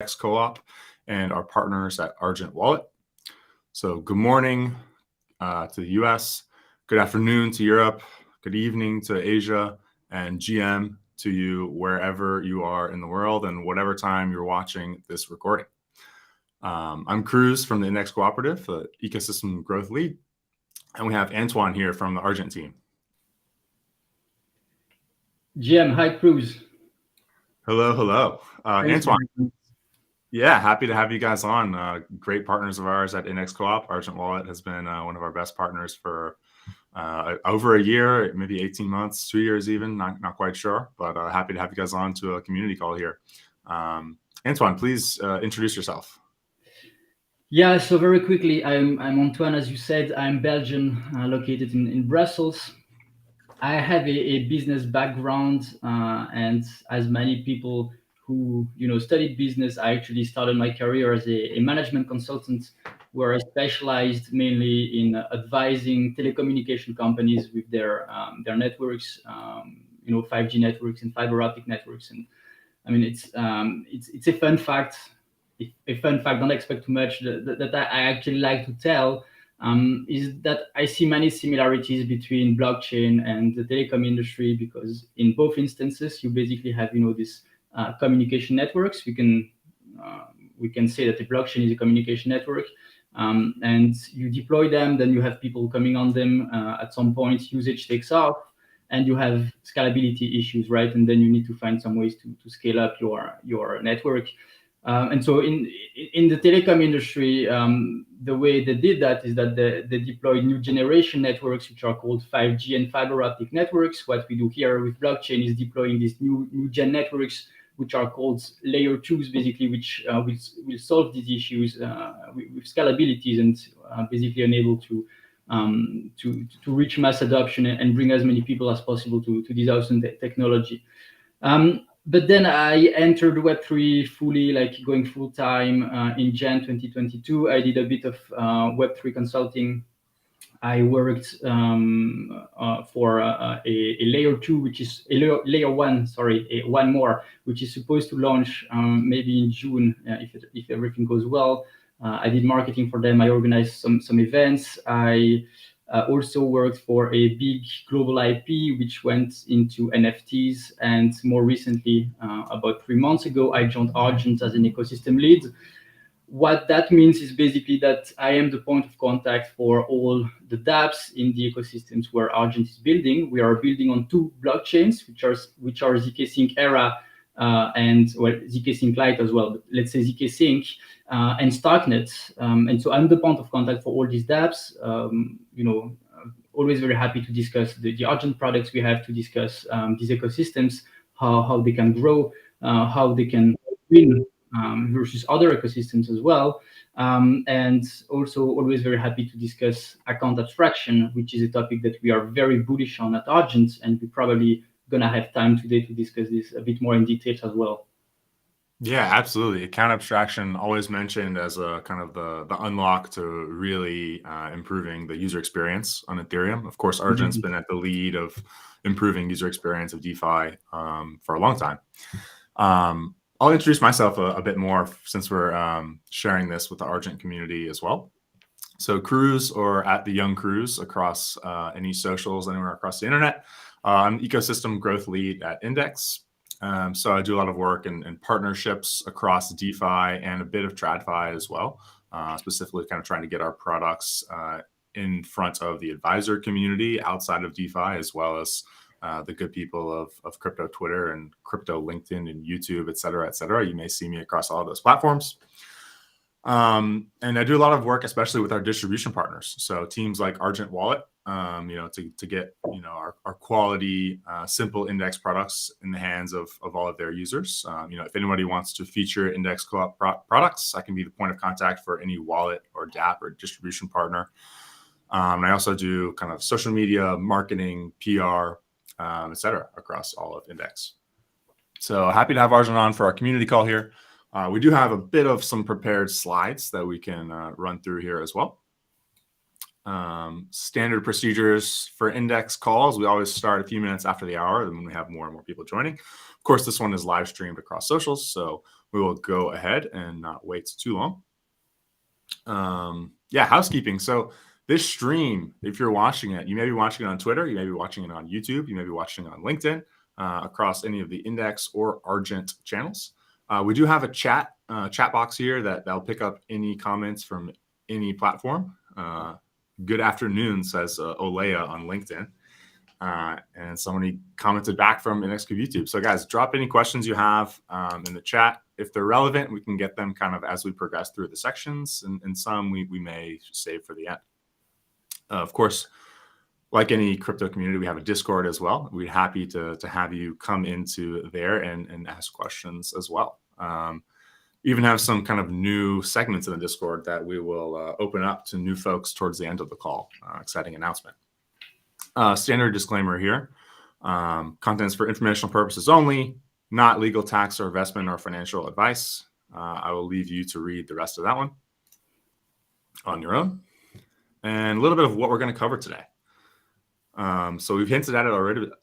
Co-op and our partners at Argent Wallet. So good morning to the US, good afternoon to Europe, good evening to Asia, and GM to you wherever you are in the world and whatever time you're watching this recording. I'm Cruz from the Index Cooperative, the ecosystem growth lead, and we have Antoine here from the Argent team. GM, hi Cruz. Hello. Antoine. Yeah, happy to have you guys on. Great partners of ours at Index Co-op. Argent Wallet has been one of our best partners for over a year, maybe 18 months, 2 years even, not quite sure, but happy to have you guys on to a community call here. Antoine, please introduce yourself. Yeah, so very quickly, I'm Antoine, as you said. I'm Belgian, located in Brussels. I have a business background, and as many people who studied business, I actually started my career as a management consultant, where I specialized mainly in advising telecommunication companies with their networks, 5G networks and fiber optic networks. And I mean, it's a fun fact. Don't expect too much. That I actually like to tell. Is that I see many similarities between blockchain and the telecom industry, because in both instances you basically have these communication networks. We can say that the blockchain is a communication network, and you deploy them, then you have people coming on them. At some point, usage takes off, and you have scalability issues, right? And then you need to find some ways to scale up your network. And so in the telecom industry, the way they did that is that they deployed new generation networks, which are called 5G and fiber optic networks. What we do here with blockchain is deploying these new gen networks, which are called layer 2s, basically, which will solve these issues with scalabilities and basically enable to reach mass adoption and bring as many people as possible to this awesome technology. But then I entered Web3 fully, like going full time in Jan 2022. I did a bit of Web3 consulting. I worked for a layer 2, which is a layer 1, one more, which is supposed to launch maybe in June if everything goes well. I did marketing for them. I organized some events. I also worked for a big global IP, which went into NFTs. And more recently, about 3 months ago, I joined Argent as an ecosystem lead. What that means is basically that I am the point of contact for all the dApps in the ecosystems where Argent is building. We are building on 2 blockchains, which are ZK Sync Era and ZK Sync Lite as well. But let's say ZK Sync and Starknet. And so I'm the point of contact for all these dApps. Always very happy to discuss the Argent products we have, to discuss these ecosystems, how they can grow, how they can win versus other ecosystems as well. And also always very happy to discuss account abstraction, which is a topic that we are very bullish on at Argent, and we're probably going to have time today to discuss this a bit more in detail as well. Yeah, absolutely. Account abstraction, always mentioned as a kind of the unlock to really improving the user experience on Ethereum. Of course, Argent's been at the lead of improving user experience of DeFi for a long time. I'll introduce myself a bit more since we're sharing this with the Argent community as well. So Cruz, or at the Young Cruz across any socials, anywhere across the internet. I'm ecosystem growth lead at Index. So I do a lot of work in partnerships across DeFi and a bit of TradFi as well, specifically kind of trying to get our products in front of the advisor community outside of DeFi, as well as the good people of crypto Twitter and crypto LinkedIn and YouTube, et cetera, et cetera. You may see me across all of those platforms. And I do a lot of work, especially with our distribution partners. So teams like Argent Wallet, to get, our quality, simple index products in the hands of all of their users. If anybody wants to feature Index Co-op products, I can be the point of contact for any wallet or dApp or distribution partner. And I also do kind of social media, marketing, PR, et cetera, across all of Index. So happy to have Argent on for our community call here. We do have a bit of some prepared slides that we can run through here as well. Standard procedures for index calls. We always start a few minutes after the hour, and when we have more and more people joining. Of course, this one is live streamed across socials, so we will go ahead and not wait too long. Yeah, housekeeping. So this stream, if you're watching it, you may be watching it on Twitter, you may be watching it on YouTube, you may be watching it on LinkedIn, across any of the Index or Argent channels. We do have a chat box here that'll pick up any comments from any platform. Good afternoon, says Olea on LinkedIn. And somebody commented back from Index Coop YouTube. So guys, drop any questions you have in the chat. If they're relevant, we can get them kind of as we progress through the sections, and some we may save for the end. Of course, like any crypto community, we have a Discord as well. We're happy to have you come into there and ask questions as well. Even have some kind of new segments in the Discord that we will open up to new folks towards the end of the call. Exciting announcement. Standard disclaimer here. Contents for informational purposes only, not legal, tax, or investment or financial advice. I will leave you to read the rest of that one on your own. And a little bit of what we're going to cover today. So we've hinted at it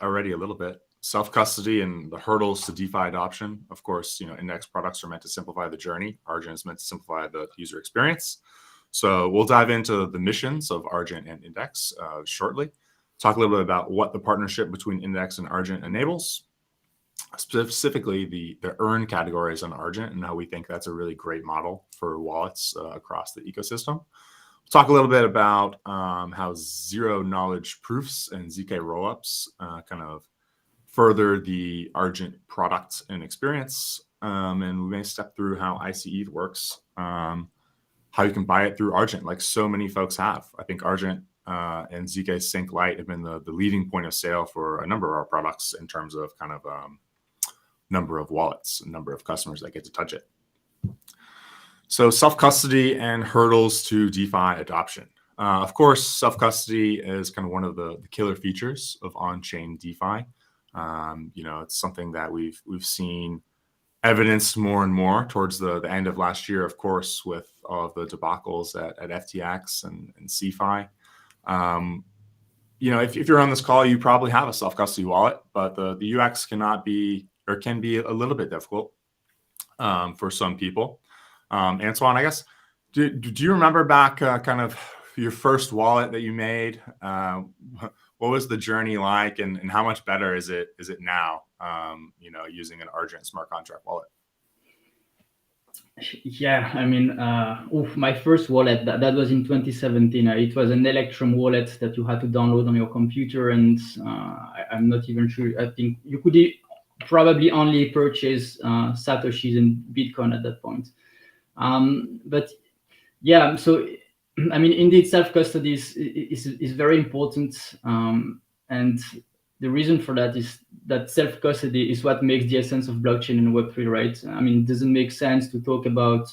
already a little bit. Self-custody and the hurdles to DeFi adoption. Of course, index products are meant to simplify the journey. Argent is meant to simplify the user experience. So we'll dive into the missions of Argent and Index shortly. Talk a little bit about what the partnership between Index and Argent enables, specifically the earn categories on Argent, and how we think that's a really great model for wallets across the ecosystem. We'll talk a little bit about how zero knowledge proofs and ZK rollups kind of further the Argent product and experience. And we may step through how ICE works, how you can buy it through Argent, like so many folks have. I think Argent and ZK Sync Lite have been the leading point of sale for a number of our products in terms of kind of number of wallets, number of customers that get to touch it. So self-custody and hurdles to DeFi adoption. Of course, self-custody is kind of one of the killer features of on-chain DeFi. It's something that we've seen evidenced more and more towards the end of last year, of course, with all of the debacles at FTX and CeFi. If you're on this call, you probably have a self-custody wallet, but the UX can be a little bit difficult for some people. Antoine, I guess, do you remember back kind of your first wallet that you made? What was the journey like, and how much better is it now, using an Argent smart contract wallet? Yeah, I mean, my first wallet, that was in 2017. It was an Electrum wallet that you had to download on your computer, and I'm not even sure. I think you could probably only purchase Satoshis and Bitcoin at that point. But yeah, so I mean, indeed, self-custody is very important, and the reason for that is that self-custody is what makes the essence of blockchain and Web3, right? I mean, it doesn't make sense to talk about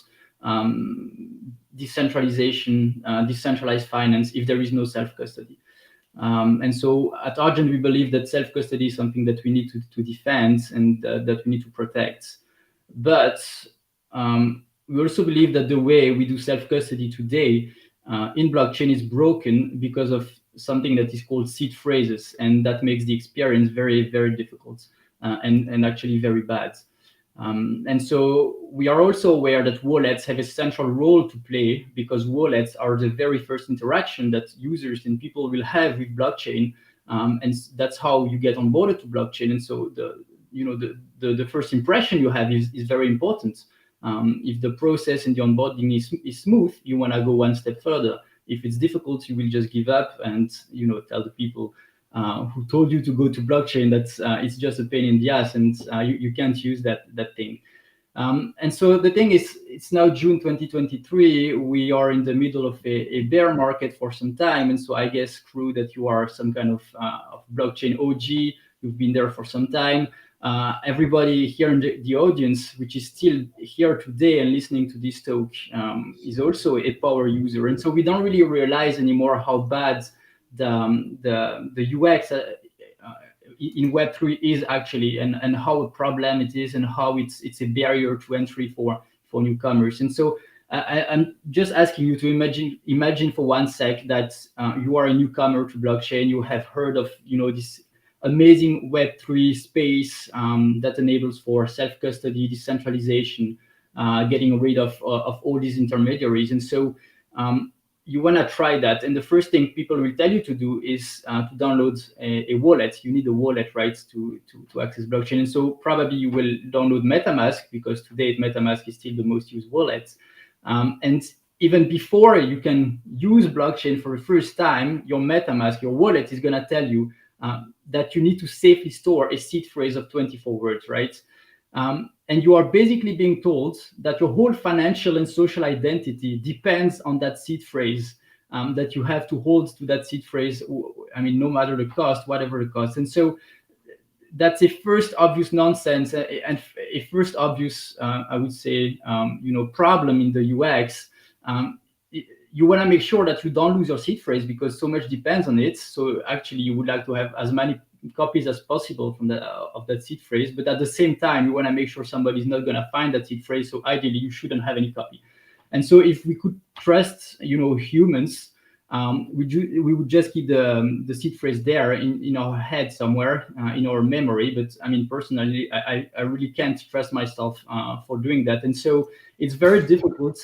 decentralization, decentralized finance if there is no self-custody. And so at Argent, we believe that self-custody is something that we need to defend and that we need to protect. But we also believe that the way we do self-custody today in blockchain is broken because of something that is called seed phrases, and that makes the experience very, very difficult and actually very bad. And so we are also aware that wallets have a central role to play, because wallets are the very first interaction that users and people will have with blockchain, and that's how you get onboarded to blockchain. And so the first impression you have is very important. If the process and the onboarding is smooth, you want to go one step further. If it's difficult, you will just give up and tell the people who told you to go to blockchain that it's just a pain in the ass and you can't use that thing. And so the thing is, it's now June 2023. We are in the middle of a bear market for some time, and so I guess, Crew, that you are some kind of blockchain OG. You've been there for some time. Everybody here in the audience, which is still here today and listening to this talk, is also a power user. And so we don't really realize anymore how bad the UX in Web3 is actually, and how a problem it is, and how it's a barrier to entry for newcomers. And so I'm just asking you to imagine for one sec that you are a newcomer to blockchain. You have heard of this amazing Web3 space that enables for self custody, decentralization, getting rid of all these intermediaries, and so you want to try that. And the first thing people will tell you to do is to download a wallet. You need a wallet, right, to access blockchain. And so probably you will download MetaMask, because today MetaMask is still the most used wallet. And even before you can use blockchain for the first time, your MetaMask, your wallet, is going to tell you that you need to safely store a seed phrase of 24 words, right? And you are basically being told that your whole financial and social identity depends on that seed phrase, that you have to hold to that seed phrase, I mean, no matter the cost, whatever the cost. And so that's a first obvious nonsense, and a first obvious, I would say, problem in the UX. You want to make sure that you don't lose your seed phrase, because so much depends on it. So actually, you would like to have as many copies as possible from of that seed phrase, but at the same time, you want to make sure somebody's not going to find that seed phrase. So ideally, you shouldn't have any copy. And so if we could trust, humans, we would just keep the seed phrase there in our head somewhere, in our memory. But I mean, personally, I really can't trust myself for doing that. And so it's very difficult.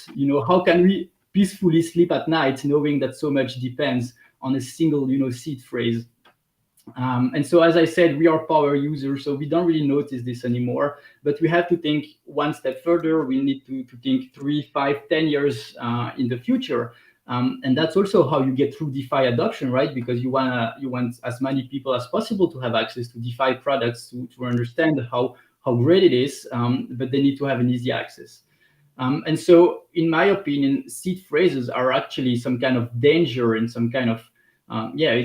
How can we peacefully sleep at night knowing that so much depends on a single, seed phrase? And so, as I said, we are power users, so we don't really notice this anymore. But we have to think one step further. We need to think 3, 5, 10 years in the future. And that's also how you get through DeFi adoption, right? Because you want as many people as possible to have access to DeFi products to understand how great it is, but they need to have an easy access. And so, in my opinion, seed phrases are actually some kind of danger and some kind of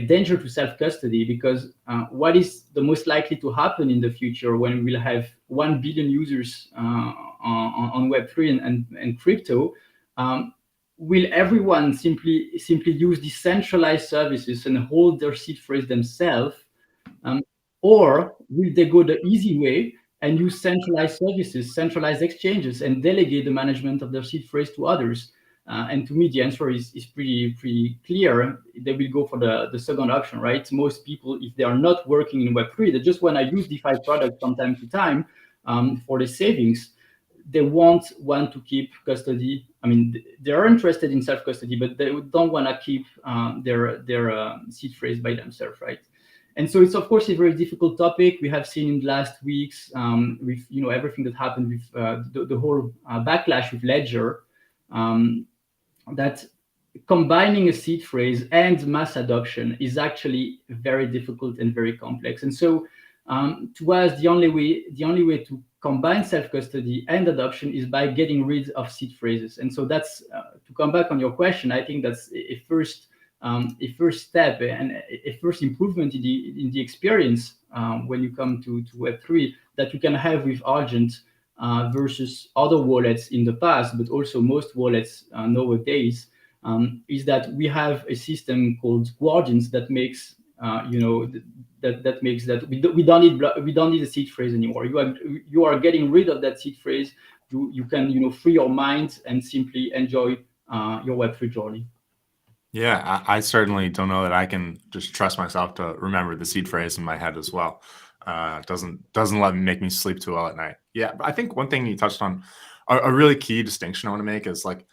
danger to self-custody, because what is the most likely to happen in the future when we'll have 1 billion users on Web3 and crypto? Will everyone simply use decentralized services and hold their seed phrase themselves? Or will they go the easy way and use centralized services, centralized exchanges, and delegate the management of their seed phrase to others? And to me, the answer is pretty clear. They will go for the second option, right? Most people, if they are not working in Web3, they just want to use DeFi products from time to time for the savings. They won't want to keep custody. I mean, they are interested in self-custody, but they don't want to keep their seed phrase by themselves, right? And so it's, of course, a very difficult topic. We have seen in the last weeks with everything that happened with the whole backlash with Ledger, that combining a seed phrase and mass adoption is actually very difficult and very complex. And so to us, the only way to combine self-custody and adoption is by getting rid of seed phrases. And so that's to come back on your question, I think that's a first step and a first improvement in the experience when you come to Web3 that you can have with Argent versus other wallets in the past, but also most wallets nowadays, is that we have a system called Guardians that makes that makes that we don't need a seed phrase anymore. You are getting rid of that seed phrase. You can free your mind and simply enjoy your Web3 journey. Yeah, I certainly don't know that I can just trust myself to remember the seed phrase in my head as well. Doesn't let me make me sleep too well at night. Yeah, but I think one thing you touched on, a really key distinction I want to make is like,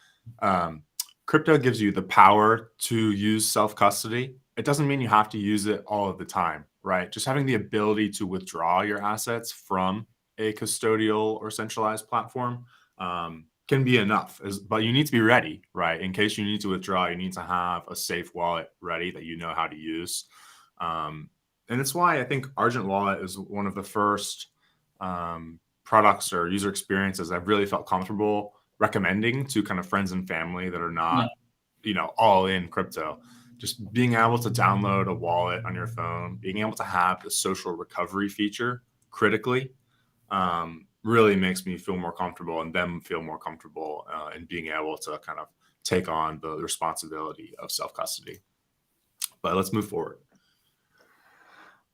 crypto gives you the power to use self custody. It doesn't mean you have to use it all of the time, right? Just having the ability to withdraw your assets from a custodial or centralized platform can be enough, but you need to be ready, right? In case you need to withdraw, you need to have a safe wallet ready that you know how to use. And it's why I think Argent Wallet is one of the first products or user experiences I've really felt comfortable recommending to kind of friends and family that are not, all in crypto. Just being able to download a wallet on your phone, being able to have the social recovery feature critically, really makes me feel more comfortable and them feel more comfortable in being able to kind of take on the responsibility of self-custody. But let's move forward.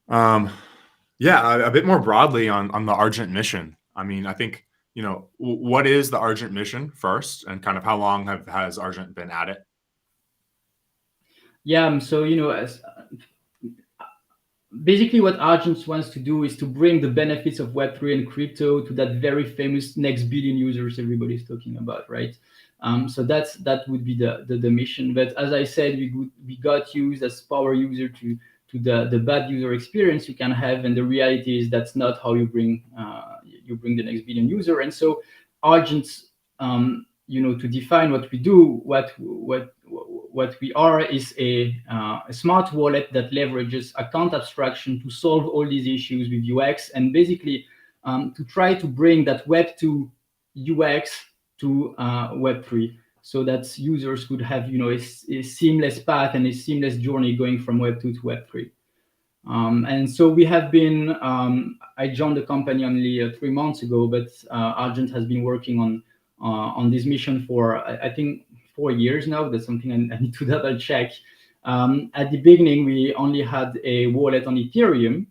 A bit more broadly on the Argent mission. I mean, I think what is the Argent mission first, and kind of how long has Argent been at it? Yeah, so as basically what Argent wants to do is to bring the benefits of Web3 and crypto to that very famous next billion users everybody's talking about, right? So that would be the mission. But as I said, we got used as power user to the bad user experience you can have, and the reality is that's not how you bring the next billion user. And so Argent, to define what we do, what we are is a smart wallet that leverages account abstraction to solve all these issues with UX, and basically to try to bring that Web 2 UX to Web 3, so that users could have a seamless path and a seamless journey going from Web 2 to Web 3. And so we have been. I joined the company only 3 months ago, but Argent has been working on this mission for I think 4 years now. That's something I need to double check. At the beginning, we only had a wallet on Ethereum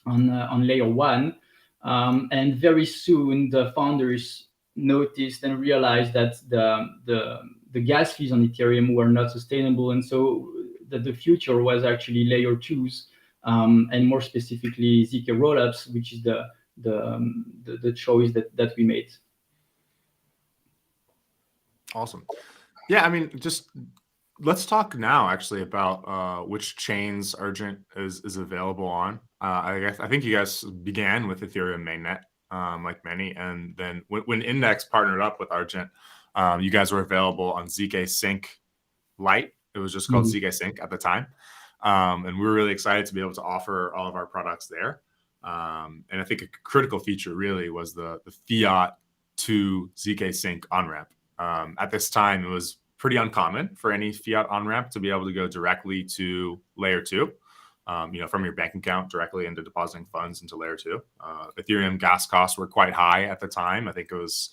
on layer 1, and very soon the founders noticed and realized that the gas fees on Ethereum were not sustainable, and so the future was actually layer 2s, and more specifically ZK rollups, which is the choice that we made. Awesome. Yeah, I mean, just let's talk now actually about which chains Argent is available on. I think you guys began with Ethereum mainnet, like many, and then when Index partnered up with Argent, you guys were available on ZK Sync Lite. It was just called ZK Sync at the time, and we were really excited to be able to offer all of our products there. And I think a critical feature really was the fiat to ZK Sync on ramp. At this time, it was pretty uncommon for any fiat on ramp to be able to go directly to layer 2, from your bank account directly into depositing funds into layer 2. Ethereum gas costs were quite high at the time. I think it was,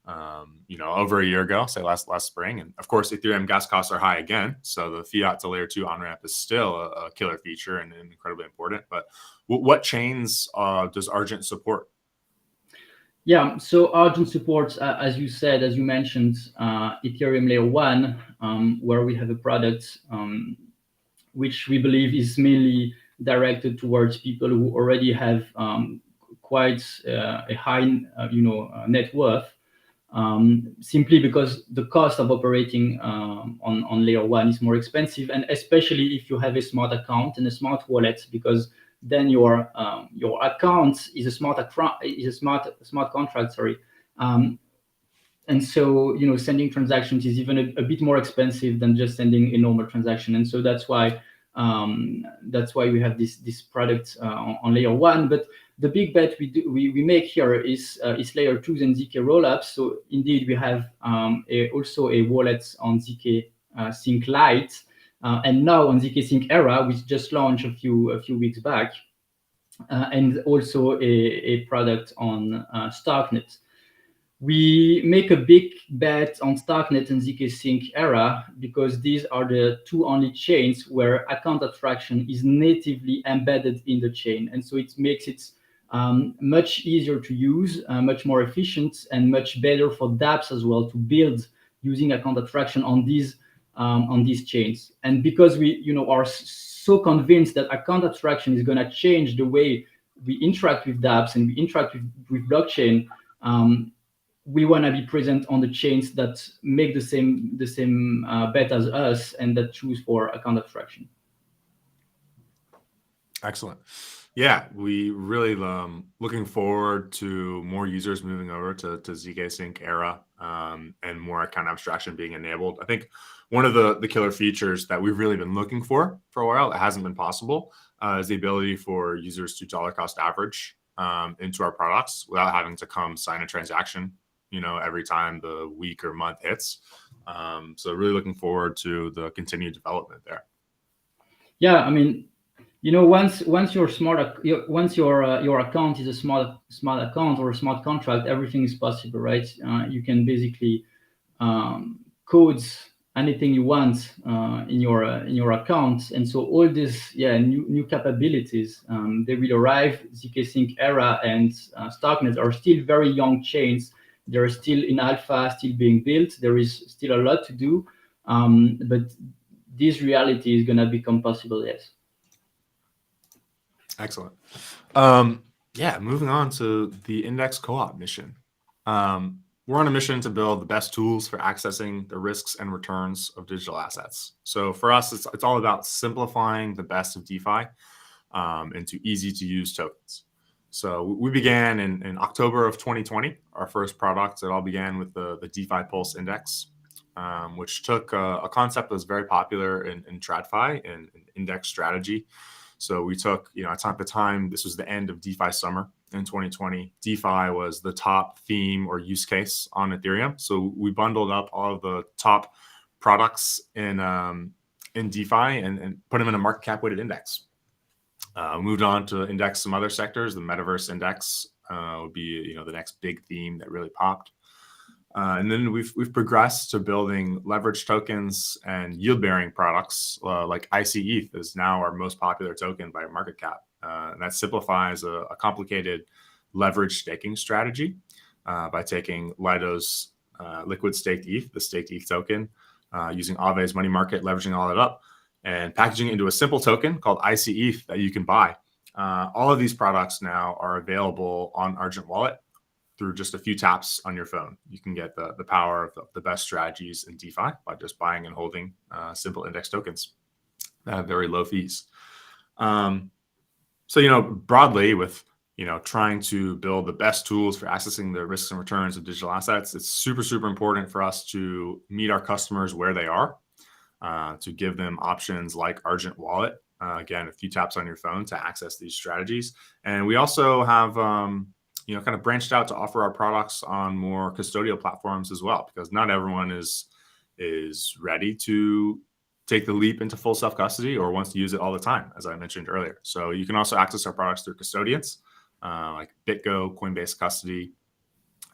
over a year ago, say last spring. And of course, Ethereum gas costs are high again. So the fiat to layer 2 on ramp is still a killer feature and incredibly important. But what chains does Argent support? Yeah, so Argent supports, as you mentioned, Ethereum layer 1, where we have a product which we believe is mainly directed towards people who already have quite a high, net worth, simply because the cost of operating on layer 1 is more expensive, and especially if you have a smart account and a smart wallet, because then your account is a smart contract. Sorry, and so sending transactions is even a bit more expensive than just sending a normal transaction, and so that's why we have this product on layer 1. But the big bet we make here is layer 2s and ZK rollups. So indeed, we have also a wallet on ZK Sync Lite. And now on ZK Sync Era, which just launched a few weeks back, and also a product on Starknet. We make a big bet on Starknet and ZK Sync Era because these are the two only chains where account abstraction is natively embedded in the chain, and so it makes it much easier to use, much more efficient, and much better for dApps as well to build using account abstraction on these chains. And because we are so convinced that account abstraction is going to change the way we interact with dApps and we interact with blockchain, we want to be present on the chains that make the same bet as us and that choose for account abstraction. Excellent. Yeah, we really looking forward to more users moving over to ZK Sync Era, and more account abstraction being enabled. I think one of the killer features that we've really been looking for a while, it hasn't been possible, is the ability for users to dollar cost average into our products without having to come sign a transaction, every time the week or month hits. So really looking forward to the continued development there. Yeah, I mean, once your your account is a smart account or a smart contract, everything is possible, right? You can basically code anything you want in your account. And so all these new capabilities, they will arrive. ZK Sync Era and Starknet are still very young chains. They're still in alpha, still being built. There is still a lot to do, but this reality is going to become possible. Yes. Excellent. Yeah, moving on to the Index Co-op mission. We're on a mission to build the best tools for accessing the risks and returns of digital assets. So for us, it's all about simplifying the best of DeFi into easy to use tokens. So we began in October of 2020, our first product. It all began with the DeFi Pulse Index, which took a concept that was very popular in TradFi and index strategy. So we took, at the time, this was the end of DeFi summer in 2020. DeFi was the top theme or use case on Ethereum. So we bundled up all of the top products in DeFi and put them in a market cap weighted index. Moved on to index some other sectors. The metaverse index would be the next big theme that really popped. And then we've progressed to building leverage tokens and yield-bearing products like ICETH is now our most popular token by market cap. And that simplifies a complicated leverage staking strategy by taking Lido's liquid staked ETH, the staked ETH token, using Aave's money market, leveraging all that up, and packaging it into a simple token called ICETH that you can buy. All of these products now are available on Argent Wallet. Through just a few taps on your phone, you can get the power of the best strategies in DeFi by just buying and holding simple index tokens that have very low fees. So, broadly with, trying to build the best tools for accessing the risks and returns of digital assets, it's super, super important for us to meet our customers where they are, to give them options like Argent Wallet. Again, a few taps on your phone to access these strategies. And we also have, kind of branched out to offer our products on more custodial platforms as well, because not everyone is ready to take the leap into full self-custody or wants to use it all the time, as I mentioned earlier. So you can also access our products through custodians like BitGo, Coinbase Custody,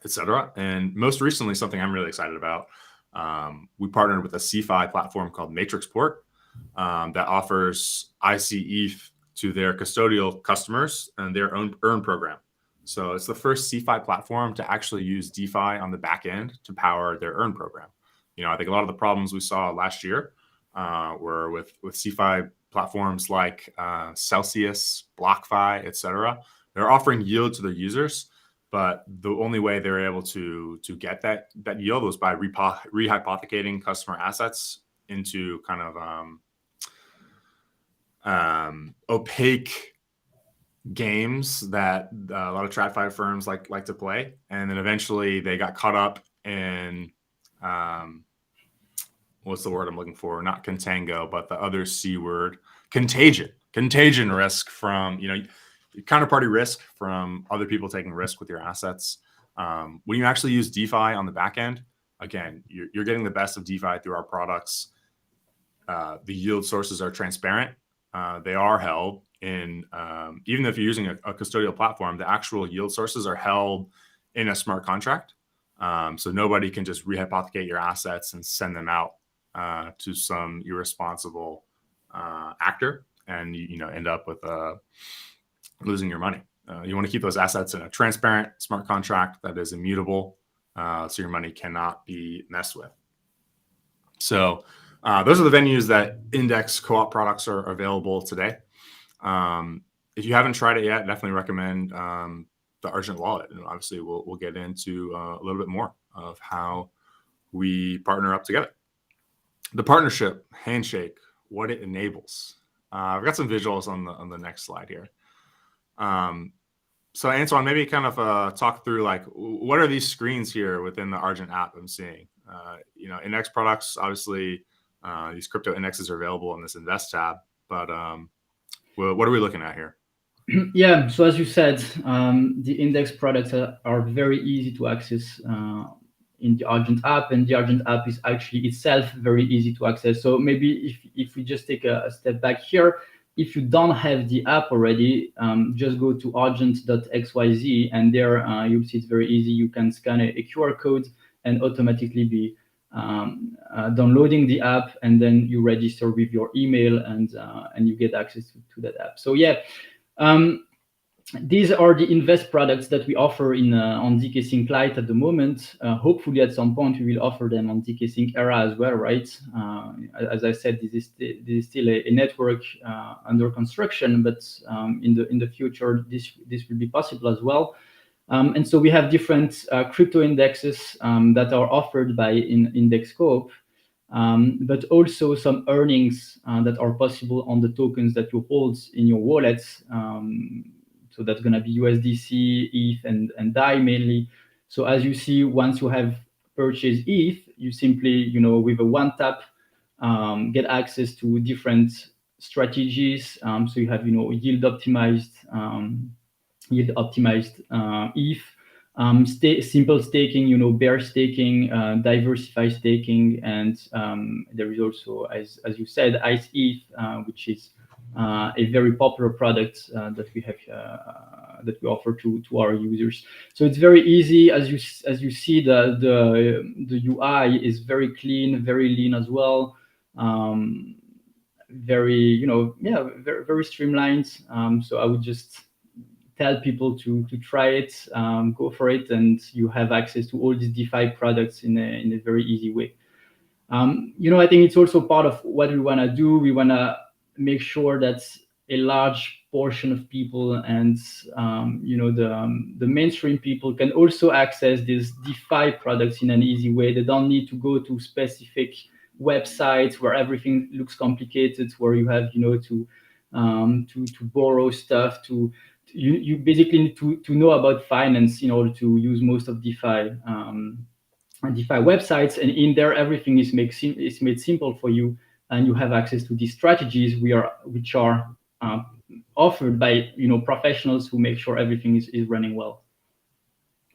etc. And most recently, something I'm really excited about, we partnered with a CeFi platform called Matrixport that offers ICETH to their custodial customers and their own earn program. So it's the first CeFi platform to actually use DeFi on the back end to power their earn program. I think a lot of the problems we saw last year were with CeFi platforms like Celsius, BlockFi, etc. They're offering yield to their users, but the only way they're able to get that yield was by rehypothecating customer assets into kind of opaque games that a lot of TradFi firms like to play, and then eventually they got caught up in what's the word I'm looking for? Not contango, but the other C word, contagion risk from counterparty risk from other people taking risk with your assets. When you actually use DeFi on the back end, again, you're getting the best of DeFi through our products. The yield sources are transparent. They are held in, even if you're using a custodial platform, the actual yield sources are held in a smart contract. So nobody can just rehypothecate your assets and send them out to some irresponsible actor, and you end up with losing your money. You want to keep those assets in a transparent smart contract that is immutable, so your money cannot be messed with. So those are the venues that Index Co-op products are available today. If you haven't tried it yet, definitely recommend the Argent Wallet. And obviously, we'll get into a little bit more of how we partner up together. The partnership handshake, what it enables. I've got some visuals on the next slide here. So Antoine, maybe kind of talk through like what are these screens here within the Argent app I'm seeing? Index products, obviously, these crypto indexes are available in this Invest tab, but what are we looking at here? Yeah, so as you said, the index products are very easy to access in the Argent app, and the Argent app is actually itself very easy to access. So maybe if we just take a step back here, if you don't have the app already, just go to argent.xyz, and there you'll see it's very easy. You can scan a QR code and automatically be downloading the app, and then you register with your email, and you get access to that app. So yeah, these are the invest products that we offer on DK Sync Lite at the moment. Hopefully, at some point, we will offer them on DK Sync Era as well, right? As I said, this is still a network under construction, but in the future, this will be possible as well. And so we have different crypto indexes that are offered by Index Coop, but also some earnings that are possible on the tokens that you hold in your wallets. So that's going to be USDC, ETH, and DAI mainly. So as you see, once you have purchased ETH, you simply, with a one tap, get access to different strategies. So you have, yield optimized ETH, simple staking, bear staking, diversified staking, and there is also, as you said, Ice ETH, which is a very popular product that we have that we offer to our users. So it's very easy, as you see, the UI is very clean, very lean as well. Very, very, very streamlined. So I would just tell people to try it, go for it, and you have access to all these DeFi products in a very easy way. I think it's also part of what we want to do. We want to make sure that a large portion of people and the mainstream people can also access these DeFi products in an easy way. They don't need to go to specific websites where everything looks complicated, where you have to borrow stuff. You basically need to know about finance in order to use most of DeFi websites, and in there everything is made simple for you, and you have access to these strategies which are offered by professionals who make sure everything is running well.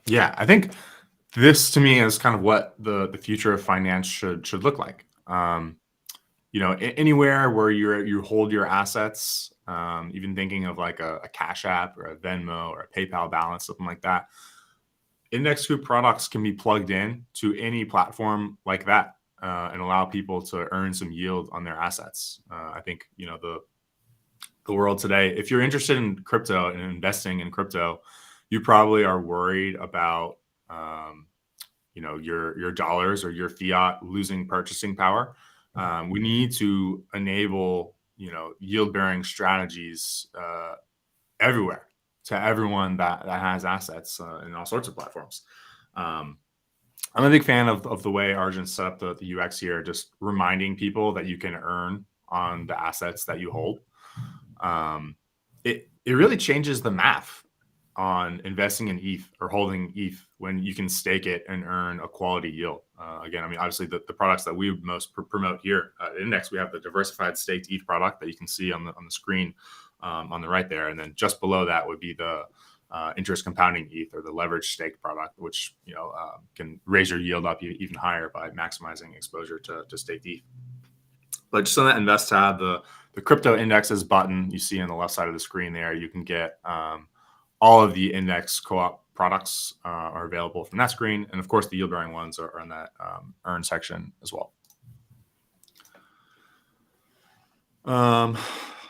Yeah, I think this to me is kind of what the future of finance should look like. Anywhere where you hold your assets, even thinking of like a Cash App or a Venmo or a PayPal balance, something like that. Index Coop products can be plugged in to any platform like that and allow people to earn some yield on their assets. I think the world today, if you're interested in crypto and investing in crypto, you probably are worried about your dollars or your fiat losing purchasing power. We need to enable yield-bearing strategies everywhere to everyone that has assets in all sorts of platforms. I'm a big fan of the way Argent set up the UX here, just reminding people that you can earn on the assets that you hold. It really changes the math on investing in ETH or holding ETH when you can stake it and earn a quality yield. Again, I mean, obviously the products that we most promote here at Index, we have the diversified staked ETH product that you can see on the screen on the right there. And then just below that would be the interest compounding ETH or the leverage stake product, which can raise your yield up even higher by maximizing exposure to staked ETH. But just on that Invest tab, the crypto indexes button you see on the left side of the screen there, you can get all of the Index Co-op products are available from that screen. And of course, the yield-bearing ones are in that earn section as well.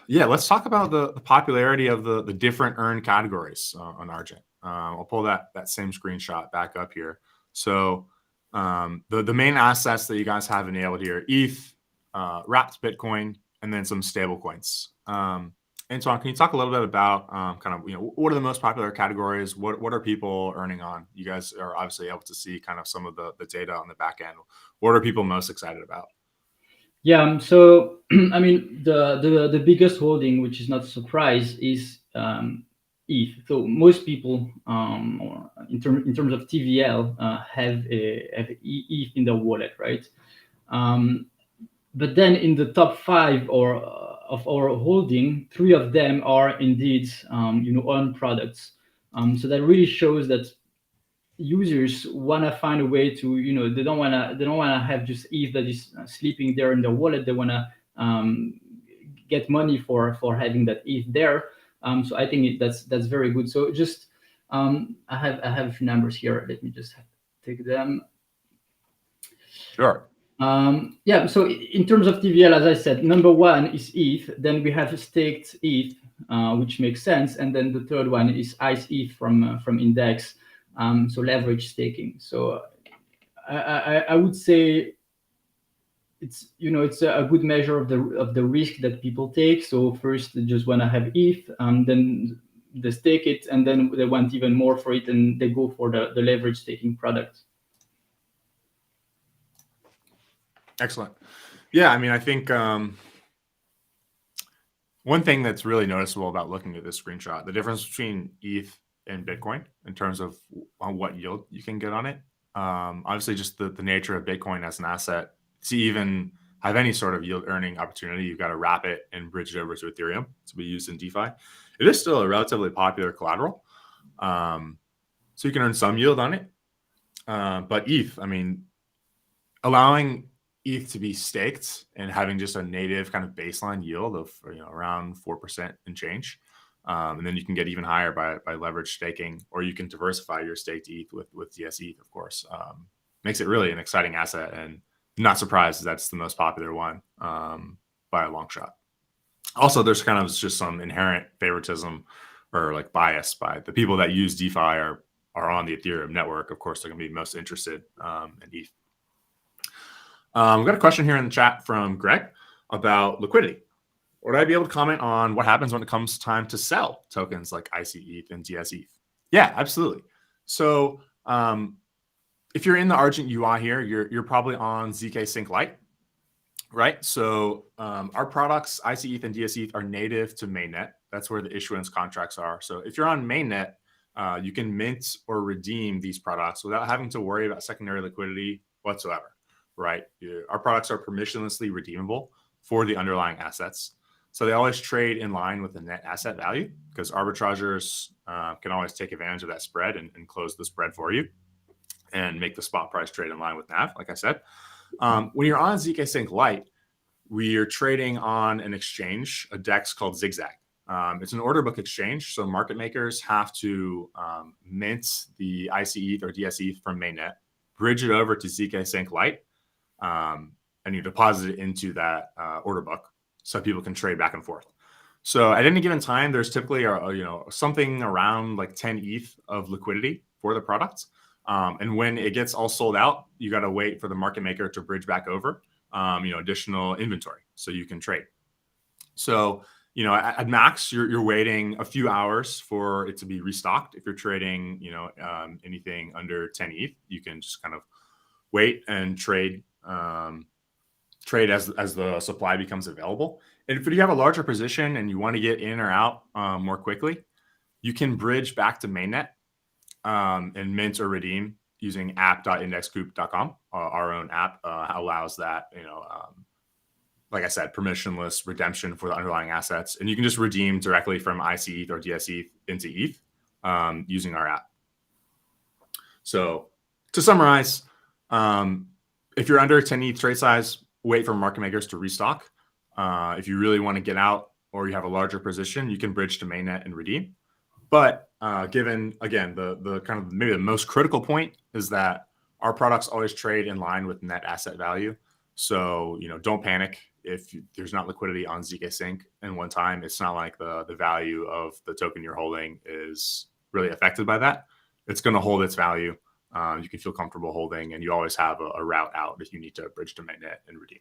Let's talk about the popularity of the different earn categories on Argent. I'll pull that same screenshot back up here. So the main assets that you guys have enabled here: ETH, wrapped Bitcoin, and then some stable coins. Antoine, can you talk a little bit about what are the most popular categories? What are people earning on? You guys are obviously able to see kind of some of the data on the back end. What are people most excited about? Yeah, so I mean, the biggest holding, which is not a surprise, is ETH. So most people, in terms of TVL, have ETH in their wallet, right? But then in the top 5 of our holding, 3 of them are indeed earn products. So that really shows that users want to find a way to they don't want to have just ETH that is sleeping there in their wallet. They want to get money for having that ETH there. So I think that's very good. So just I have a few numbers here. Let me just take them. Sure. Yeah, so in terms of TVL, as I said, number one is ETH. Then we have staked ETH, which makes sense, and then the third one is ICE ETH from Index, so leverage staking. So I would say it's it's a good measure of the risk that people take. So first they just want to have ETH, then they stake it, and then they want even more for it, and they go for the leverage staking product. Excellent. Yeah, I mean, I think one thing that's really noticeable about looking at this screenshot, the difference between ETH and Bitcoin in terms of on what yield you can get on it. Obviously, just the nature of Bitcoin as an asset to even have any sort of yield earning opportunity, you've got to wrap it and bridge it over to Ethereum to be used in DeFi. It is still a relatively popular collateral, so you can earn some yield on it. But ETH, I mean, allowing ETH to be staked and having just a native kind of baseline yield of around 4% and change, and then you can get even higher by leverage staking, or you can diversify your staked ETH with DS ETH, of course. Makes it really an exciting asset, and not surprised that's the most popular one by a long shot. Also, there's kind of just some inherent favoritism or like bias by the people that use DeFi are on the Ethereum network. Of course, they're going to be most interested in ETH. We've got a question here in the chat from Greg about liquidity. Would I be able to comment on what happens when it comes time to sell tokens like ICETH and DSETH? Yeah, absolutely. So if you're in the Argent UI here, you're probably on ZK Sync Lite, right? So our products, ICETH and DSETH, are native to mainnet. That's where the issuance contracts are. So if you're on mainnet, you can mint or redeem these products without having to worry about secondary liquidity whatsoever. Right? Our products are permissionlessly redeemable for the underlying assets. So they always trade in line with the net asset value because arbitrageurs can always take advantage of that spread and close the spread for you and make the spot price trade in line with NAV, like I said. When you're on ZK Sync Lite, we are trading on an exchange, a DEX called Zigzag. It's an order book exchange, so market makers have to mint the ICETH or DSETH from mainnet, bridge it over to ZK Sync Lite, and you deposit it into that order book so people can trade back and forth. So at any given time, there's typically something around like 10 ETH of liquidity for the product. And when it gets all sold out, you got to wait for the market maker to bridge back over additional inventory so you can trade. So at max, you're waiting a few hours for it to be restocked. If you're trading anything under 10 ETH, you can just kind of wait and trade as the supply becomes available. And if you have a larger position and you want to get in or out more quickly, you can bridge back to mainnet and mint or redeem using app.indexcoop.com. Our own app allows that, like I said, permissionless redemption for the underlying assets. And you can just redeem directly from ICETH or DSETH into ETH using our app. So to summarize, if you're under 10 ETH trade size, wait for market makers to restock. If you really want to get out or you have a larger position, you can bridge to mainnet and redeem. But given, again, the kind of maybe the most critical point is that our products always trade in line with net asset value. So, don't panic if there's not liquidity on ZK Sync in one time. It's not like the value of the token you're holding is really affected by that. It's going to hold its value. You can feel comfortable holding, and you always have a route out if you need to bridge to mainnet and redeem.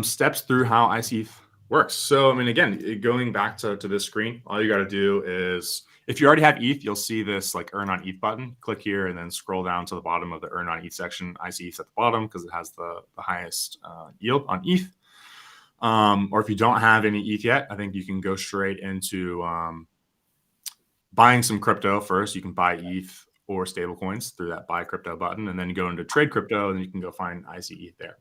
Steps through how ICETH works. So, I mean, again, going back to this screen, all you got to do is, if you already have ETH, you'll see this like Earn on ETH button. Click here and then scroll down to the bottom of the Earn on ETH section. ICETH's at the bottom because it has the highest yield on ETH. Or if you don't have any ETH yet, I think you can go straight into buying some crypto first. You can buy ETH or stablecoins through that buy crypto button, and then you go into trade crypto, and you can go find ICETH there.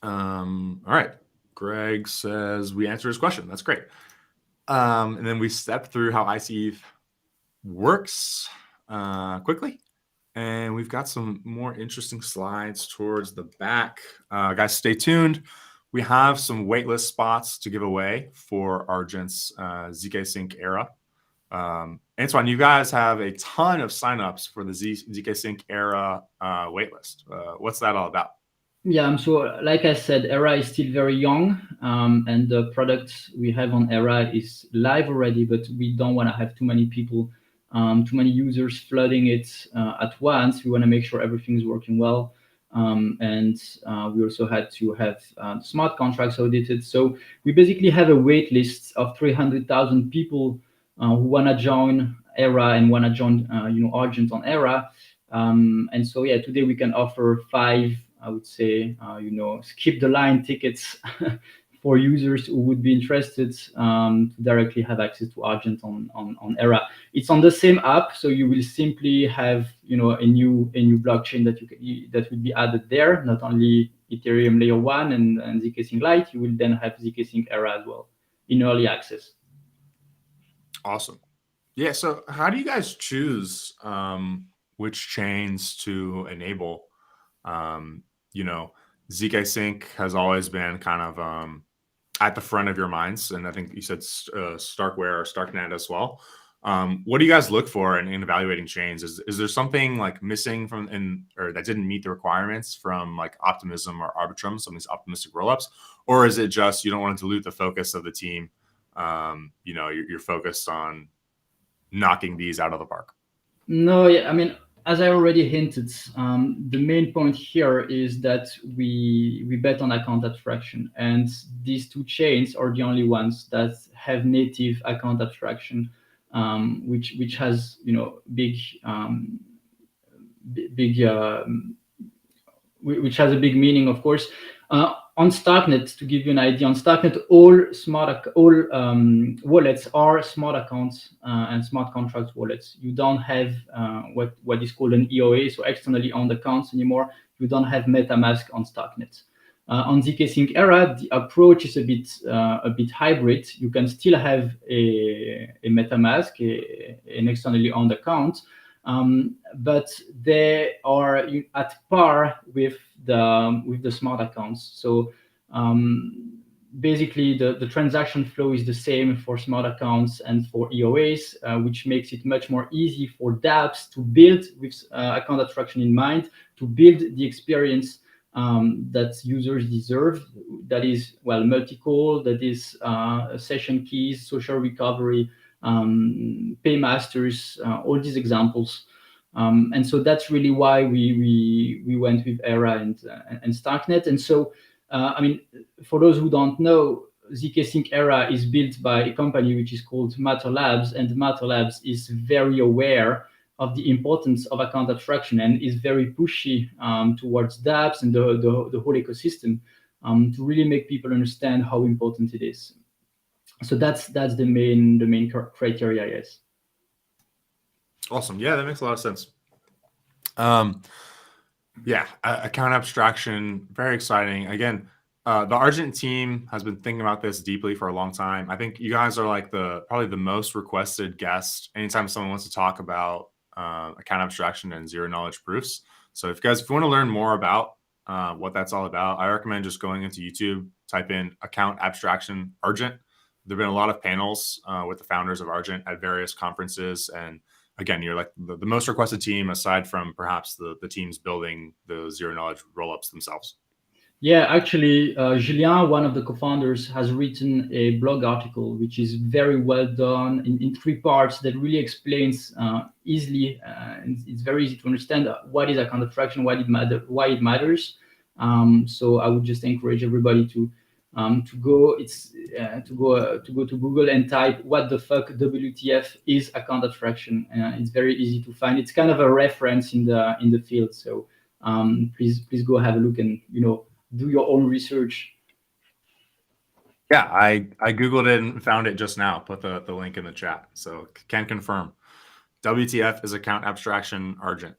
All right. Greg says we answered his question. That's great. And then we stepped through how ICETH works quickly. And we've got some more interesting slides towards the back. Guys, stay tuned. we have some waitlist spots to give away for Argent's ZK Sync era. Antoine, you guys have a ton of signups for the ZK Sync era waitlist. What's that all about? Yeah, so like I said, Era is still very young, and the product we have on Era is live already, but we don't want to have too many people, too many users flooding it at once. We want to make sure everything is working well. And we also had to have smart contracts audited. So we basically have a wait list of 300,000 people who want to join Era and want to join, Argent on Era. And so, yeah, today we can offer five, I would say, skip the line tickets for users who would be interested to directly have access to Argent on Era. It's on the same app, so you will simply have, a new blockchain that will be added there. Not only Ethereum Layer 1 and ZK Sync Lite, you will then have ZK Sync Era as well in early access. Awesome. Yeah. So, how do you guys choose which chains to enable? ZK Sync has always been kind of at the front of your minds, and I think you said Starkware or Starknet as well. What do you guys look for in evaluating chains? Is there something like missing or that didn't meet the requirements from like Optimism or Arbitrum, some of these optimistic rollups, or is it just you don't want to dilute the focus of the team? You're focused on knocking these out of the park. No, yeah, I mean, as I already hinted, the main point here is that we bet on account abstraction, and these two chains are the only ones that have native account abstraction, which has big big which has a big meaning, of course. On Starknet, to give you an idea, on Starknet, all wallets are smart accounts and smart contract wallets. You don't have what is called an EOA, so externally owned accounts anymore. You don't have MetaMask on Starknet. On ZK Sync Era, the approach is a bit hybrid. You can still have a MetaMask, an externally owned account, but they are at par with the smart accounts. So basically, the transaction flow is the same for smart accounts and for EOAs, which makes it much more easy for dApps to build with account abstraction in mind, to build the experience that users deserve. That is, well, multi-call, that is session keys, social recovery, paymasters, all these examples. And so that's really why we went with Era and Starknet. And so, for those who don't know, ZK Sync Era is built by a company which is called Matter Labs, and Matter Labs is very aware of the importance of account abstraction and is very pushy towards dApps and the whole ecosystem to really make people understand how important it is. So that's the main criteria, yes. Awesome. Yeah, that makes a lot of sense. Account abstraction, very exciting. Again, the Argent team has been thinking about this deeply for a long time. I think you guys are like probably the most requested guest anytime someone wants to talk about account abstraction and zero knowledge proofs. So if you want to learn more about what that's all about, I recommend just going into YouTube, type in account abstraction Argent. There've been a lot of panels with the founders of Argent at various conferences, and again, you're like the most requested team aside from perhaps the teams building the zero knowledge rollups themselves. Yeah, actually, Julien, one of the co-founders, has written a blog article which is very well done in 3 parts that really explains easily, and it's very easy to understand what is account abstraction, why it matters. So I would just encourage everybody to go to Google and type "what the fuck WTF is account abstraction." It's very easy to find. It's kind of a reference in the field. So please go have a look and do your own research. Yeah, I Googled it and found it just now. Put the link in the chat. So can confirm. WTF is account abstraction Argent.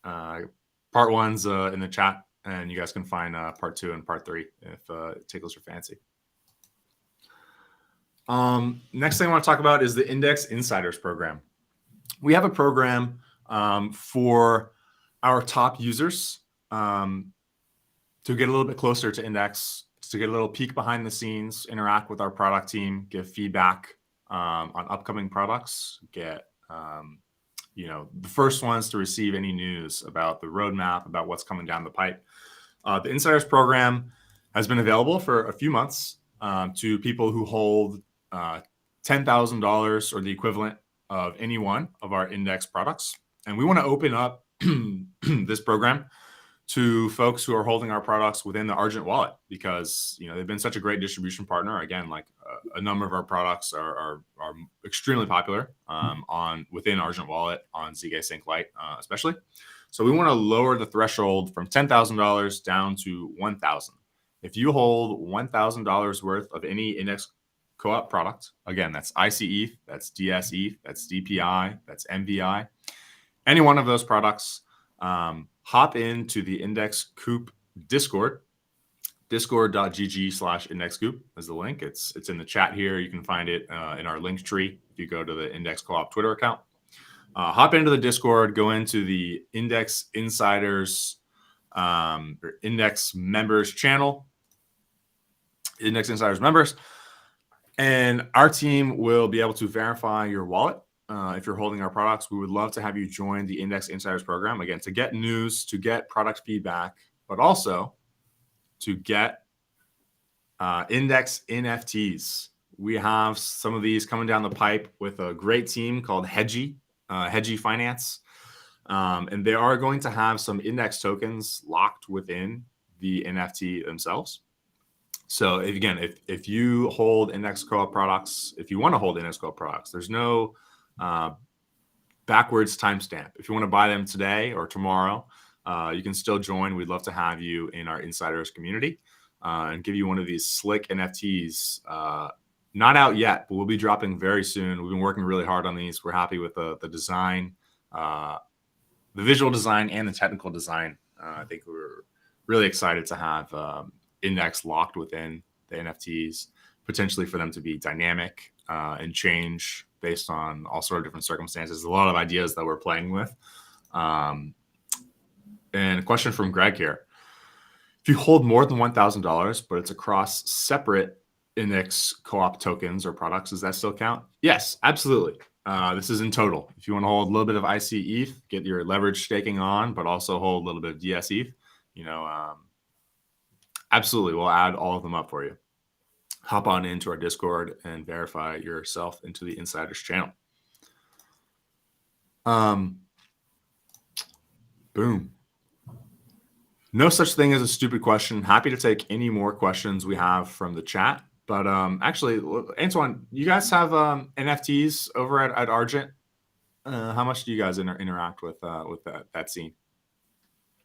Part 1's in the chat, and you guys can find part 2 and part 3 if it tickles your fancy. Next thing I want to talk about is the Index Insiders program. We have a program for our top users to get a little bit closer to Index, to get a little peek behind the scenes, interact with our product team, give feedback on upcoming products, get the first ones to receive any news about the roadmap, about what's coming down the pipe. The Insiders program has been available for a few months to people who hold $10,000 or the equivalent of any one of our index products. And we want to open up this program to folks who are holding our products within the Argent Wallet, because they've been such a great distribution partner. Again, like a number of our products are extremely popular within Argent Wallet on Zk Sync Lite, especially. So we want to lower the threshold from $10,000 down to $1,000. If you hold $1,000 worth of any index co-op product, again, that's ICETH, that's DSETH, that's DPI, that's MVI, any one of those products, hop into the Index Coop Discord. Discord.gg/indexcoop is the link. It's in the chat here. You can find it in our link tree if you go to the Index Co-op Twitter account. Hop into the Discord, go into the Index Insiders or Index Members channel, Index Insiders members, and our team will be able to verify your wallet. If you're holding our products, we would love to have you join the Index Insiders program, again, to get news, to get product feedback, but also to get index NFTs. We have some of these coming down the pipe with a great team called Hedgie Finance. And they are going to have some index tokens locked within the NFT themselves. So if you hold index co-op products, if you want to hold index co-op products, there's no backwards timestamp. If you want to buy them today or tomorrow, you can still join. We'd love to have you in our insiders community and give you one of these slick NFTs. Not out yet, but we'll be dropping very soon. We've been working really hard on these. We're happy with the design, the visual design, and the technical design. I think we're really excited to have index locked within the NFTs, potentially for them to be dynamic and change based on all sort of different circumstances. A lot of ideas that we're playing with. And a question from Greg here. If you hold more than $1,000, but it's across separate index co-op tokens or products, does that still count? Yes, absolutely. This is in total. If you want to hold a little bit of ICETH, get your leverage staking on, but also hold a little bit of DSETH, absolutely, we'll add all of them up for you. Hop on into our Discord and verify yourself into the Insiders channel. Boom. No such thing as a stupid question. Happy to take any more questions we have from the chat. But actually, Antoine, you guys have NFTs over at Argent. How much do you guys interact with that scene?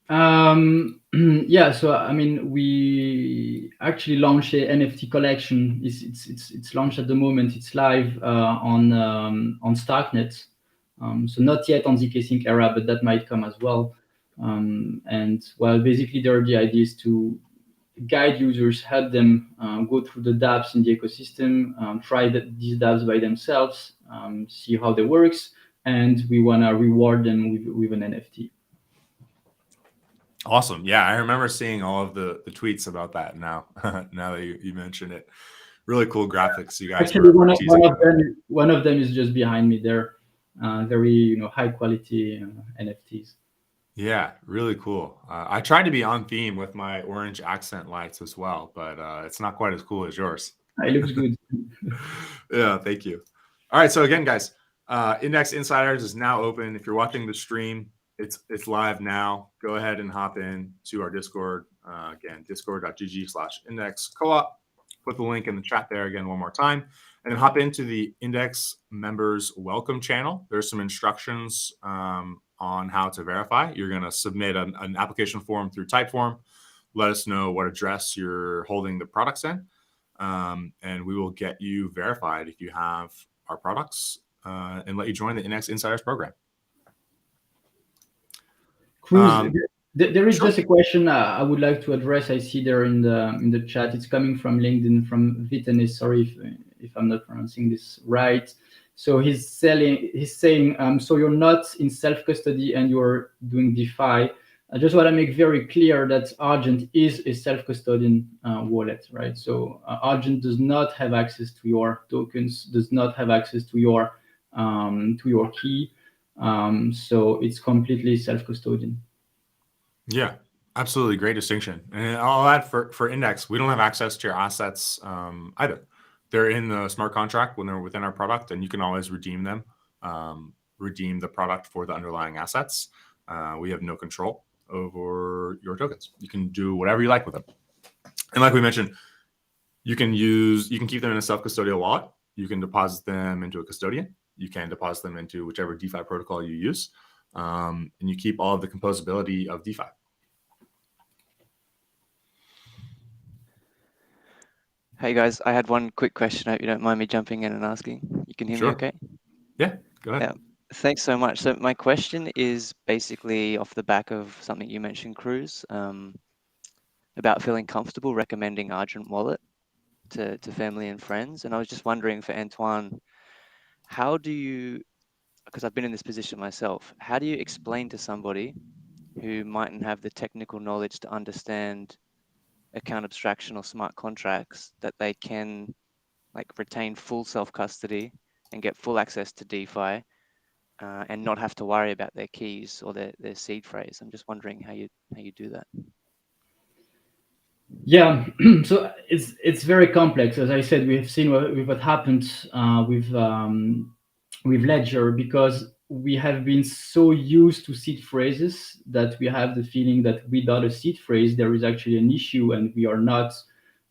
Yeah, so I mean, we actually launched a NFT collection. It's launched at the moment. It's live on Starknet. So not yet on ZK Sync era, but that might come as well. And well, basically, the idea is to guide users, help them go through the dApps in the ecosystem, try these dApps by themselves, see how they works, and we want to reward them with an NFT. Awesome. Yeah, I remember seeing all of the tweets about that now that you mention it. Really cool graphics you guys. Actually, one of them is just behind me there. Very high quality NFTs. Yeah, really cool. I tried to be on theme with my orange accent lights as well, but it's not quite as cool as yours. It looks good. Yeah, thank you. All right, so again, guys, Index Insiders is now open. If you're watching the stream, it's live now. Go ahead and hop in to our Discord. Again, discord.gg/indexcoop. Put the link in the chat there again one more time. And then hop into the Index Members Welcome channel. There's some instructions on how to verify. You're going to submit an application form through Typeform. Let us know what address you're holding the products in. And we will get you verified if you have our products and let you join the Index Insiders program. Cruz, there is just a question I would like to address. I see there in the chat. It's coming from LinkedIn from Vitanis. Sorry if I'm not pronouncing this right. So he's saying, so you're not in self-custody and you're doing DeFi. I just want to make very clear that Argent is a self-custodian wallet, right? So Argent does not have access to your tokens, does not have access to your key. So it's completely self-custodian. Yeah, absolutely. Great distinction. And I'll add for Index, we don't have access to your assets either. They're in the smart contract when they're within our product, and you can always redeem them, redeem the product for the underlying assets. We have no control over your tokens. You can do whatever you like with them. And like we mentioned, you can keep them in a self-custodial wallet. You can deposit them into a custodian. You can deposit them into whichever DeFi protocol you use. And you keep all of the composability of DeFi. Hey guys, I had one quick question. I hope you don't mind me jumping in and asking. You can hear me okay? Yeah, go ahead. Yeah, thanks so much. So my question is basically off the back of something you mentioned, Cruz, about feeling comfortable recommending Argent Wallet to family and friends. And I was just wondering for Antoine, how do you, because I've been in this position myself, how do you explain to somebody who mightn't have the technical knowledge to understand account abstraction or smart contracts that they can like retain full self-custody and get full access to DeFi and not have to worry about their keys or their seed phrase? I'm just wondering how you do that. Yeah, so it's very complex. As I said, we have seen what happened with Ledger, because we have been so used to seed phrases that we have the feeling that without a seed phrase there is actually an issue, and we are not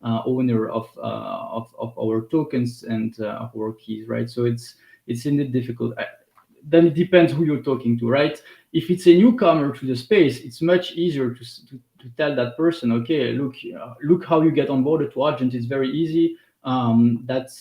owner of our tokens and of our keys, right? So it's indeed difficult. Then it depends who you're talking to, right? If it's a newcomer to the space, it's much easier to tell that person, okay, look how you get onboarded to Argent. It's very easy. That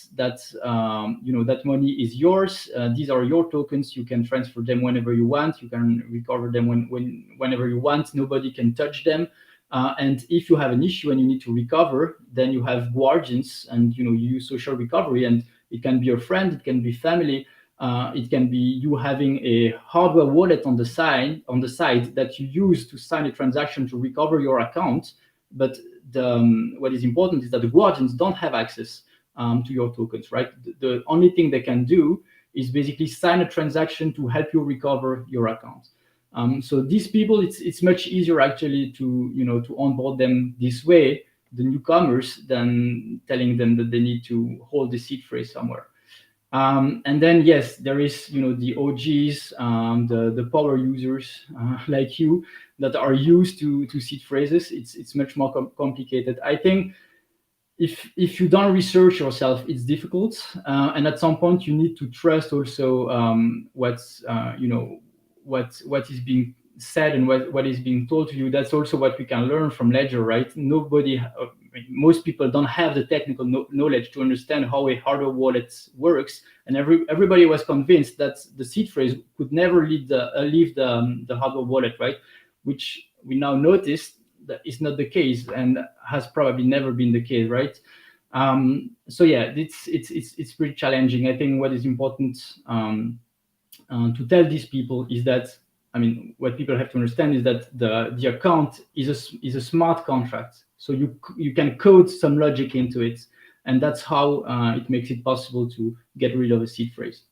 money is yours. These are your tokens. You can transfer them whenever you want. You can recover them whenever you want. Nobody can touch them. And if you have an issue and you need to recover, then you have guardians, and you use social recovery, and it can be your friend, it can be family. It can be you having a hardware wallet on the side that you use to sign a transaction to recover your account. But what is important is that the guardians don't have access to your tokens, right? The only thing they can do is basically sign a transaction to help you recover your account. So these people, it's much easier actually to onboard them this way, the newcomers, than telling them that they need to hold the seed phrase somewhere. And then yes, there is the OGs, the power users like you that are used to seed phrases. It's much more complicated. I think if you don't research yourself, it's difficult, and at some point you need to trust also what is being said and what is being told to you. That's also what we can learn from Ledger, right? Most people don't have the technical knowledge to understand how a hardware wallet works, and everybody was convinced that the seed phrase could never leave the hardware wallet, right? Which we now notice that is not the case, and has probably never been the case, right? So yeah, it's pretty challenging. I think what is important to tell these people is that, what people have to understand is that the account is a smart contract. So you can code some logic into it, and that's how it makes it possible to get rid of a seed phrase.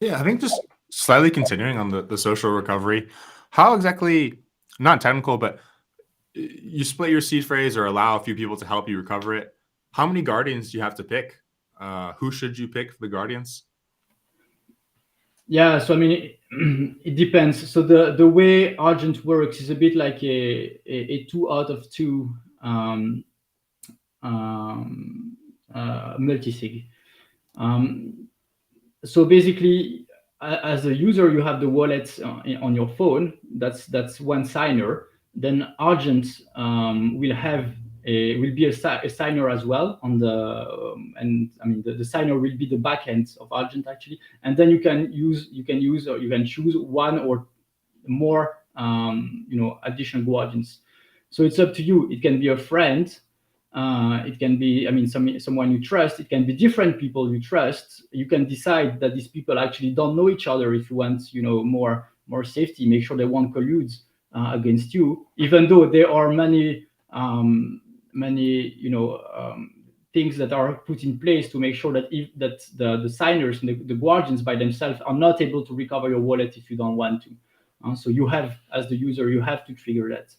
Yeah, I think just slightly continuing on the social recovery, how exactly, not technical, but you split your seed phrase or allow a few people to help you recover it. How many guardians do you have to pick? Who should you pick for the guardians? Yeah, so it depends. So the way Argent works is a bit like a 2 out of 2 multisig. So basically, as a user, you have the wallet on your phone. That's one signer. Then Argent will be a signer as well on the signer will be the backend of Argent actually. And then you can choose one or more additional guardians. So it's up to you. It can be a friend. It can be, I mean, someone you trust. It can be different people you trust. You can decide that these people actually don't know each other. If you want, more safety, make sure they won't collude against you. Even though there are many things that are put in place to make sure that the signers and the guardians by themselves are not able to recover your wallet if you don't want to. So you have, as the user, you have to trigger that.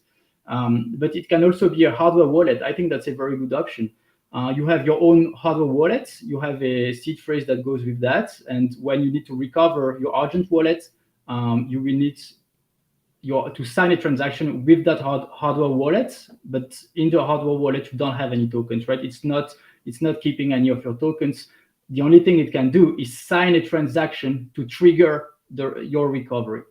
But it can also be a hardware wallet. I think that's a very good option. You have your own hardware wallet. You have a seed phrase that goes with that. And when you need to recover your Argent wallet, you will need to sign a transaction with that hardware wallet. But in the hardware wallet, you don't have any tokens, right? It's not keeping any of your tokens. The only thing it can do is sign a transaction to trigger your recovery.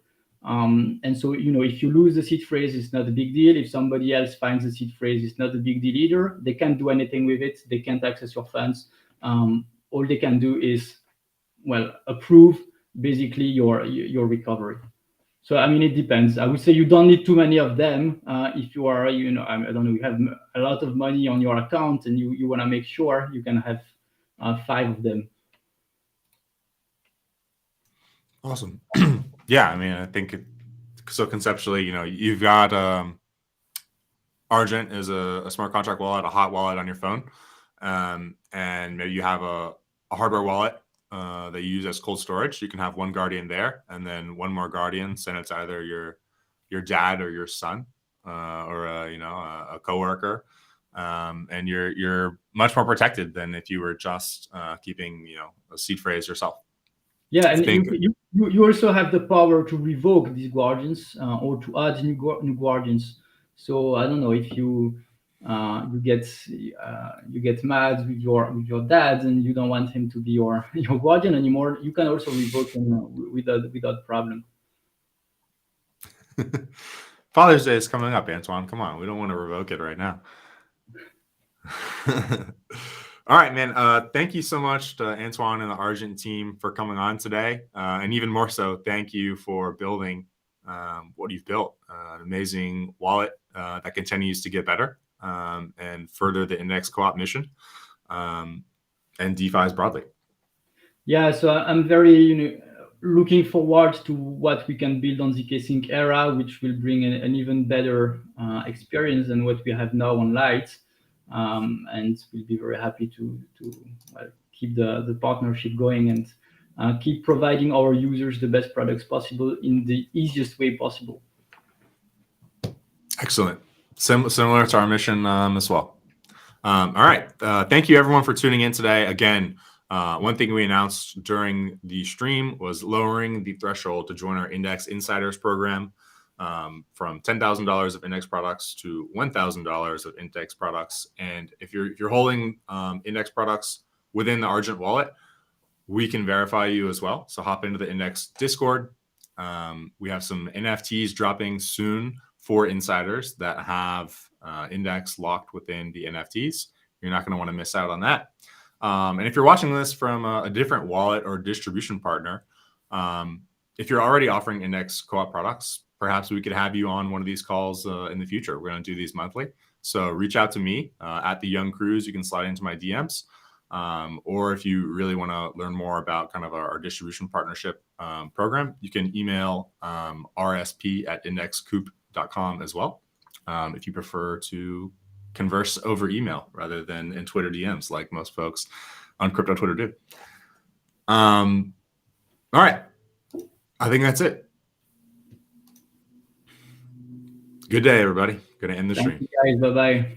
And so, if you lose the seed phrase, it's not a big deal. If somebody else finds the seed phrase, it's not a big deal either. They can't do anything with it. They can't access your funds. All they can do is, approve basically your recovery. So, I mean, it depends. I would say you don't need too many of them. If you are, I don't know, you have a lot of money on your account and you want to make sure, you can have 5 of them. Awesome. Yeah, I mean, I think so conceptually, you've got Argent is a smart contract wallet, a hot wallet on your phone, and maybe you have a hardware wallet that you use as cold storage. You can have one guardian there, and then one more guardian. Send it to either your dad or your son, or a coworker, and you're much more protected than if you were just keeping a seed phrase yourself. Yeah, and you also have the power to revoke these guardians or to add new guardians. So I don't know if you get mad with your dad and you don't want him to be your guardian anymore. You can also revoke him without problem. Father's Day is coming up, Antoine. Come on, we don't want to revoke it right now. All right, man. Thank you so much to Antoine and the Argent team for coming on today. And even more so, thank you for building what you've built. An amazing wallet that continues to get better and further the Index Co-op mission and DeFi's broadly. Yeah, so I'm very looking forward to what we can build on the K-Sync era, which will bring an even better experience than what we have now on Lite. And we'll be very happy to keep the partnership going and keep providing our users the best products possible in the easiest way possible. Excellent. Similar to our mission as well. All right. Thank you, everyone, for tuning in today. Again, one thing we announced during the stream was lowering the threshold to join our Index Insiders program. From $10,000 of index products to $1,000 of index products. And if you're holding index products within the Argent wallet, we can verify you as well. So hop into the Index Discord. We have some NFTs dropping soon for insiders that have index locked within the NFTs. You're not going to want to miss out on that. And if you're watching this from a different wallet or distribution partner, if you're already offering Index Co-op products, perhaps we could have you on one of these calls in the future. We're going to do these monthly. So reach out to me at the Young Cruise. You can slide into my DMs. Or if you really want to learn more about kind of our distribution partnership program, you can email rsp@indexcoop.com as well. If you prefer to converse over email rather than in Twitter DMs like most folks on crypto Twitter do. All right. I think that's it. Good day, everybody. Going to end the stream. Thank you, guys. Bye-bye.